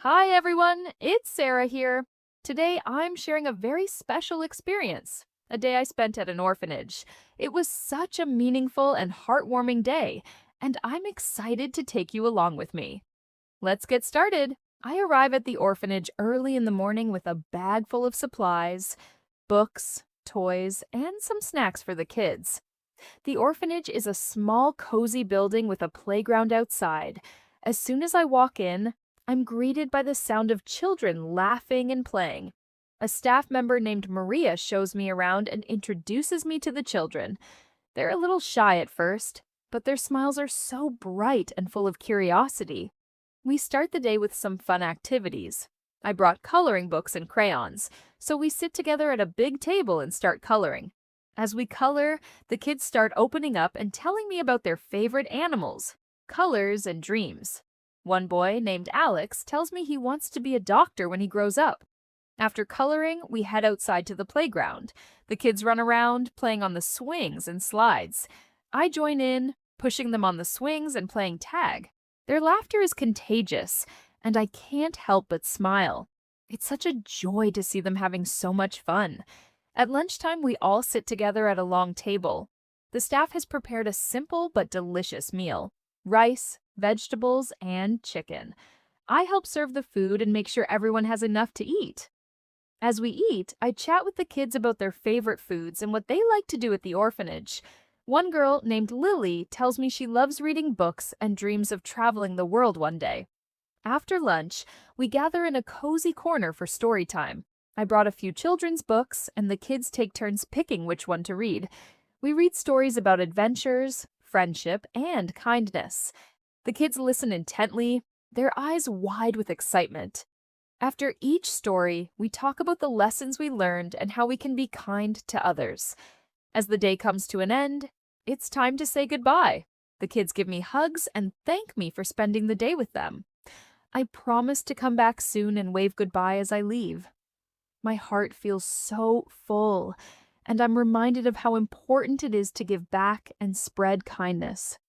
Hi everyone, it's Sarah here. Today I'm sharing a very special experience, a day I spent at an orphanage. It was such a meaningful and heartwarming day, and I'm excited to take you along with me. Let's get started. I arrive at the orphanage early in the morning with a bag full of supplies, books, toys, and some snacks for the kids. The orphanage is a small, cozy building with a playground outside. As soon as I walk in, I'm greeted by the sound of children laughing and playing. A staff member named Maria shows me around and introduces me to the children. They're a little shy at first, but their smiles are so bright and full of curiosity. We start the day with some fun activities. I brought coloring books and crayons, so we sit together at a big table and start coloring. As we color, the kids start opening up and telling me about their favorite animals, colors, and dreams. One boy, named Alex, tells me he wants to be a doctor when he grows up. After coloring, we head outside to the playground. The kids run around, playing on the swings and slides. I join in, pushing them on the swings and playing tag. Their laughter is contagious, and I can't help but smile. It's such a joy to see them having so much fun. At lunchtime, we all sit together at a long table. The staff has prepared a simple but delicious meal: rice, vegetables, and chicken. I help serve the food and make sure everyone has enough to eat. As we eat, I chat with the kids about their favorite foods and what they like to do at the orphanage. One girl, named Lily, tells me she loves reading books and dreams of traveling the world one day. After lunch, we gather in a cozy corner for story time. I brought a few children's books, and the kids take turns picking which one to read. We read stories about adventures, friendship, and kindness. The kids listen intently, their eyes wide with excitement. After each story, we talk about the lessons we learned and how we can be kind to others. As the day comes to an end, it's time to say goodbye. The kids give me hugs and thank me for spending the day with them. I promise to come back soon and wave goodbye as I leave. My heart feels so full, and I'm reminded of how important it is to give back and spread kindness.